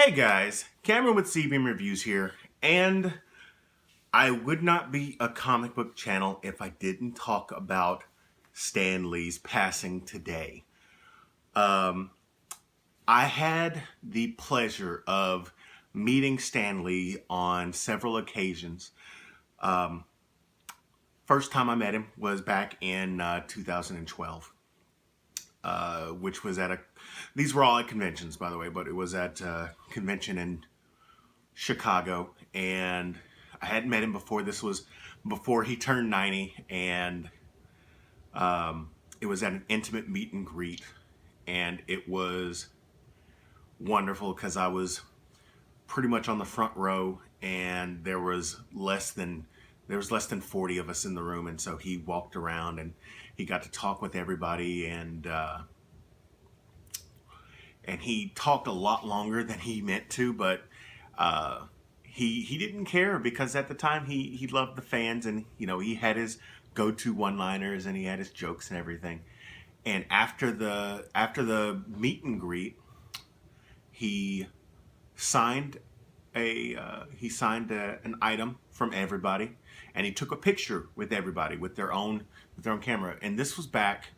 Hey guys, Cameron with C-Beam Reviews here, and I would not be a comic book channel if I didn't talk about Stan Lee's passing today. I had the pleasure of meeting Stan Lee on several occasions. First time I met him was back in 2012, which was at these were all at conventions, by the way, but it was at a convention in Chicago, and I hadn't met him before. This was before he turned 90, and it was at an intimate meet and greet, and it was wonderful because I was pretty much on the front row, and there was less than 40 of us in the room, and so he walked around and he got to talk with everybody, and he talked a lot longer than he meant to, but he didn't care because at the time he loved the fans, and he had his go-to one-liners and he had his jokes and everything. And after the meet and greet, he signed an item from everybody, and he took a picture with everybody with their own camera. And this was back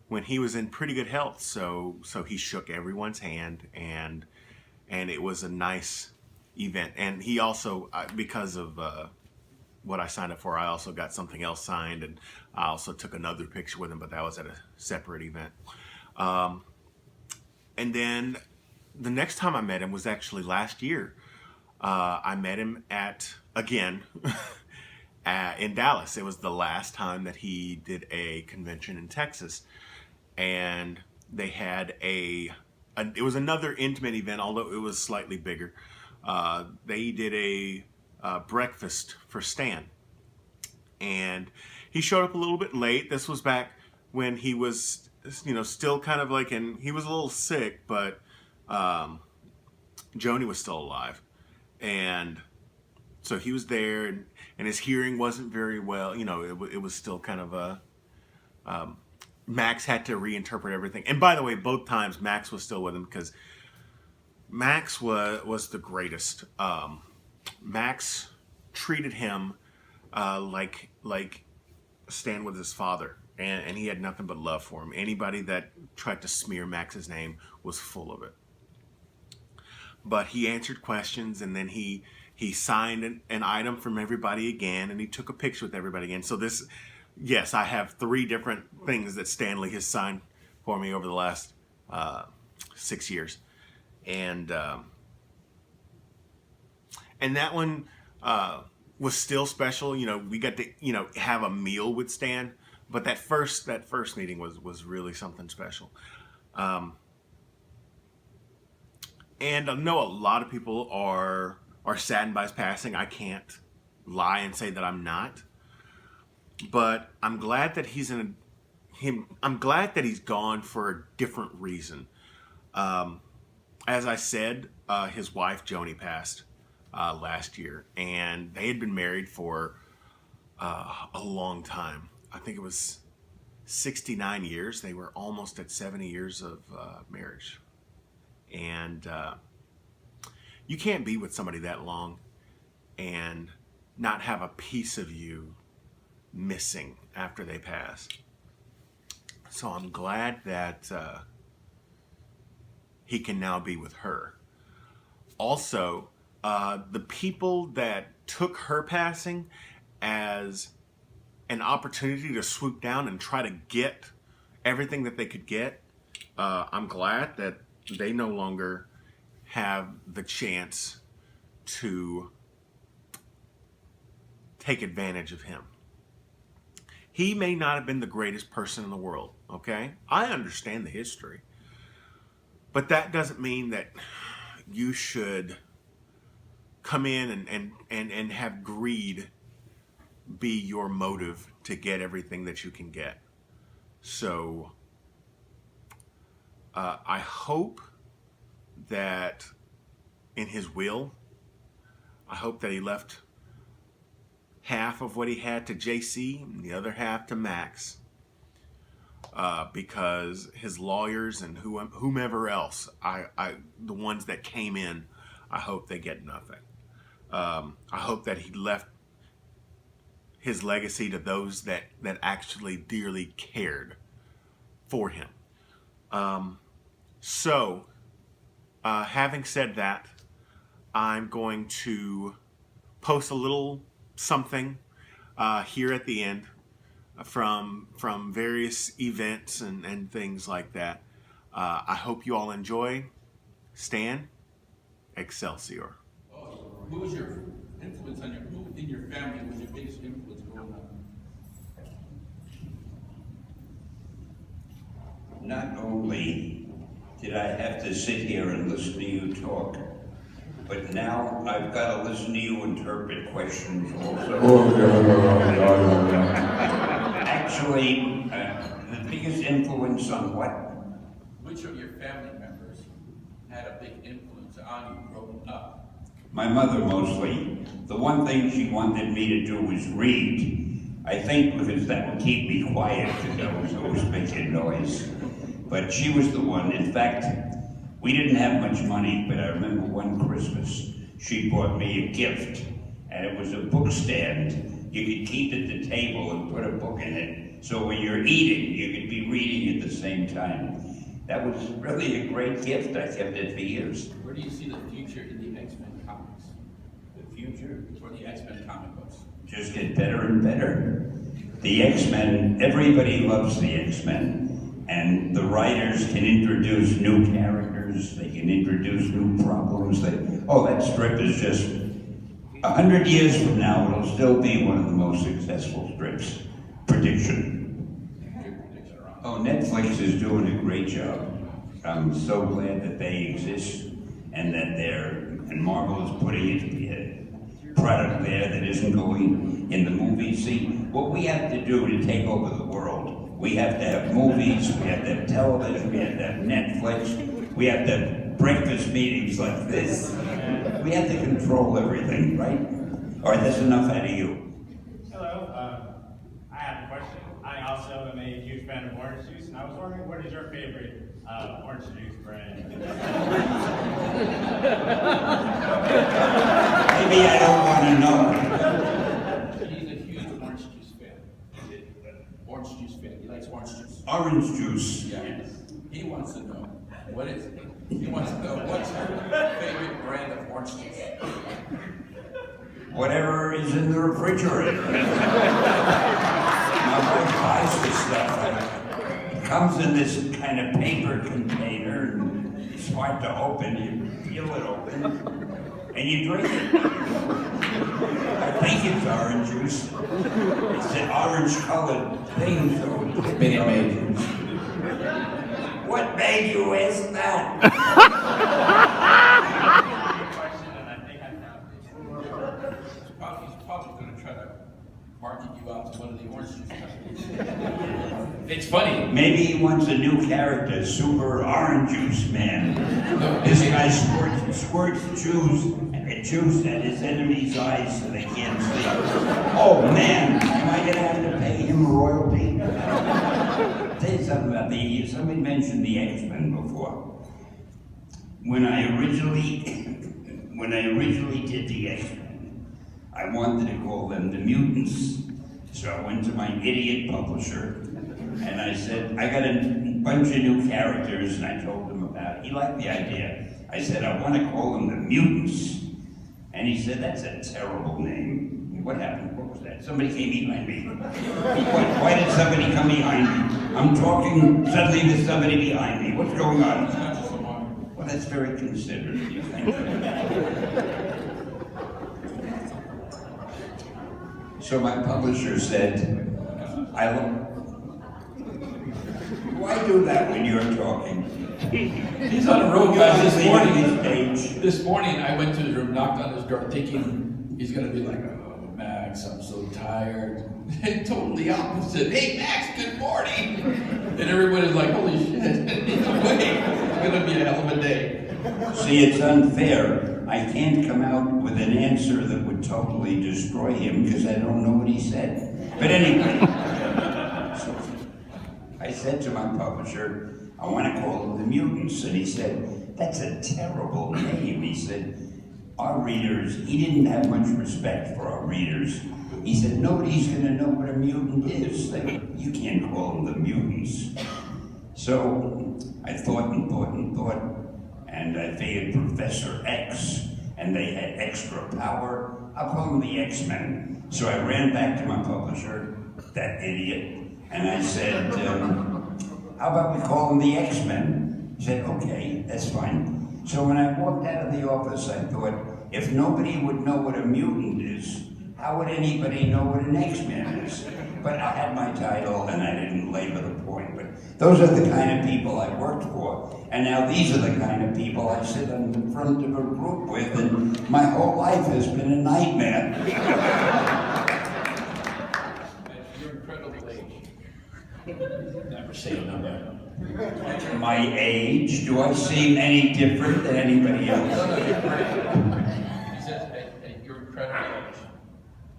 when he was in pretty good health, so he shook everyone's hand, and it was a nice event. And he also, because of what I signed up for, I also got something else signed, and I also took another picture with him, but that was at a separate event. And then the next time I met him was actually last year. I met him again in Dallas. It was the last time that he did a convention in Texas, and they had it was another intimate event, although it was slightly bigger. They did a breakfast for Stan, and he showed up a little bit late. This was back when he was, still kind of like, and he was a little sick, but Joni was still alive, and so he was there, and his hearing wasn't very well. It was still kind of a Max had to reinterpret everything. And by the way, both times Max was still with him because Max was the greatest. Max treated him like Stan was his father, and he had nothing but love for him. Anybody that tried to smear Max's name was full of it. But he answered questions, and then he signed an item from everybody again, and he took a picture with everybody again. So yes, I have 3 different things that Stan Lee has signed for me over the last 6 years, and that one was still special. We got to have a meal with Stan, but that first meeting was really something special. And I know a lot of people are saddened by his passing. I can't lie and say that I'm not. But I'm glad that I'm glad that he's gone for a different reason. As I said, his wife Joni passed last year, and they had been married for a long time. I think it was 69 years. They were almost at 70 years of marriage. And you can't be with somebody that long and not have a piece of you missing after they pass. So I'm glad that he can now be with her. Also, the people that took her passing as an opportunity to swoop down and try to get everything that they could get, I'm glad that they no longer have the chance to take advantage of him. He may not have been the greatest person in the world, okay? I understand the history. But that doesn't mean that you should come in and have greed be your motive to get everything that you can get. So I hope that in his will, I hope that he left half of what he had to JC and the other half to Max, because his lawyers and whomever else, the ones that came in I hope they get nothing. I hope that he left his legacy to those that actually dearly cared for him. So, having said that, I'm going to post a little something here at the end from various events and things like that. I hope you all enjoy. Stan, Excelsior. Who was your influence on who in your family was your biggest influence growing up? Not only did I have to sit here and listen to you talk, but now I've got to listen to you interpret questions also. Actually, the biggest influence on what? Which of your family members had a big influence on you growing up? My mother mostly. The one thing she wanted me to do was read. I think because that would keep me quiet, because I was always making noise. But she was the one. In fact, we didn't have much money, but I remember one Christmas, she bought me a gift, and it was a book stand. You could keep it at the table and put a book in it, so when you're eating, you could be reading at the same time. That was really a great gift. I kept it for years. Where do you see the future in the X-Men comics? The future? For the X-Men comic books? Just get better and better. The X-Men, everybody loves the X-Men, and the writers can introduce new characters, they can introduce new problems. That strip is just, 100 years from now, it'll still be one of the most successful strips. Prediction. Oh, Netflix is doing a great job. I'm so glad that they exist and that and Marvel is putting a product there that isn't going in the movies. See, what we have to do to take over the world, we have to have movies, we have to have television, we have to have Netflix, we have to have breakfast meetings like this. We have to control everything, right? All right, that's enough out of you. I have a question. I also am a huge fan of orange juice, and I was wondering, what is your favorite orange juice brand? Maybe I don't want to know. He's a huge orange juice fan. Orange juice fan. He likes orange juice. Orange juice. Yeah. He wants to know, what is it? He wants to know, what's your favorite brand of orange juice? Whatever is in the refrigerator. My wife buys this stuff. It comes in this kind of paper container, and it's hard to open. You feel it open, and you drink it. I think it's orange juice. It's an orange-colored thing, so it's Minute Maid. What made you ask that? He's probably going to try to market you out to one of the orange juice companies. It's funny. Maybe he wants a new character, Super Orange Juice Man. This guy squirts juice at his enemy's eyes so they can't see. Oh man, am I gonna have to pay him royalty? Tell you something about somebody mentioned the X-Men before. When I originally did the X-Men, I wanted to call them the Mutants. So I went to my idiot publisher and I said, I got a bunch of new characters, and I told him about it. He liked the idea. I said, I want to call them the Mutants. And he said, that's a terrible name. What happened? What was that? Somebody came behind me. Why did somebody come behind me? I'm talking, suddenly there's somebody behind me. What's going on? Well, that's very considerate of you. Thank you. So my publisher said, why do that when you're talking? He's on the road, guys. This morning, I went to his room, knocked on his door, thinking he's going to be like, oh, Max, I'm so tired. Totally opposite. Hey, Max, good morning. And everybody's like, holy shit. He's awake. It's going to be a hell of a day. See, it's unfair. I can't come out with an answer that would totally destroy him because I don't know what he said. But anyway, so I said to my publisher, I want to call them the Mutants. And he said, that's a terrible name. He said, our readers, he didn't have much respect for our readers. He said, nobody's gonna know what a mutant is. You can't call them the mutants. So I thought and thought and thought, and they had Professor X, and they had extra power. I'll call them the X-Men. So I ran back to my publisher, that idiot, and I said, how about we call them the X-Men? He said, okay, that's fine. So when I walked out of the office, I thought, if nobody would know what a mutant is, how would anybody know what an X-Man is? But I had my title and I didn't labor the point. But those are the kind of people I worked for. And now these are the kind of people I sit in front of a group with, and my whole life has been a nightmare. At your incredible age, never say a number. My age, do I seem any different than anybody No, else? no, you're great. He says, at your incredible age,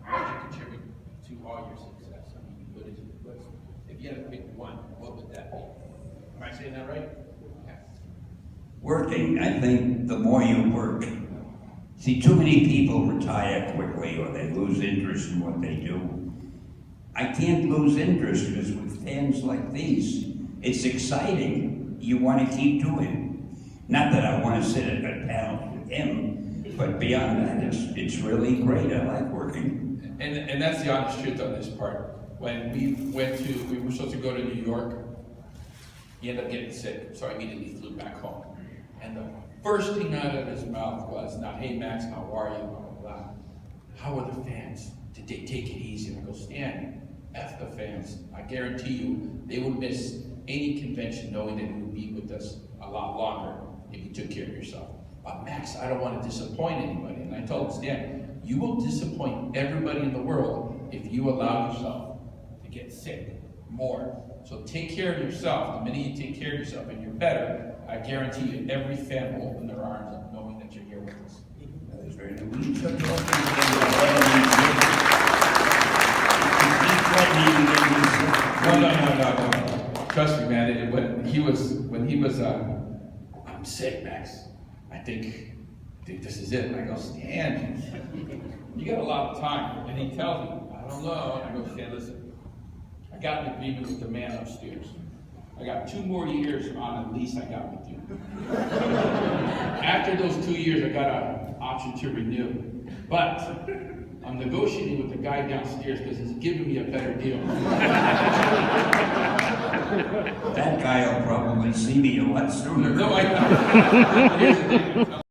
what would you contribute to all your success? I mean, if you had to pick one, what would that be? Am I saying that right? Yeah. Working, I think the more you work. See, too many people retire quickly or they lose interest in what they do. I can't lose interest because with fans like these, it's exciting. You want to keep doing. Not that I want to sit at a panel with him, but beyond that, it's really great. I like working. And that's the honest truth on this part. When we were supposed to go to New York, he ended up getting sick, so I immediately flew back home. And the first thing out of his mouth was, not, hey Max, how are you, blah, blah, blah. How are the fans? Did they take it easy? And I go, Stan, F the fans. I guarantee you, they would miss any convention knowing that you would be with us a lot longer if you took care of yourself. But Max, I don't want to disappoint anybody. And I told him, Stan, you will disappoint everybody in the world if you allow yourself to get sick more. So take care of yourself. The minute you take care of yourself and you're better, I guarantee you every fan will open their arms up knowing that you're here with us. That was very nice. We took off and No. Trust me, man. When he was, I'm sick, Max. I think this is it. And I go, Stan, you got a lot of time. And he tells me, I don't know. And I go, Stan, listen, I got an agreement with the man upstairs. I got 2 more years on a lease I got with you. After those 2 years, I got an option to renew. But I'm negotiating with the guy downstairs because he's giving me a better deal. That guy will probably see me a lot sooner. No, I know. Here's the thing.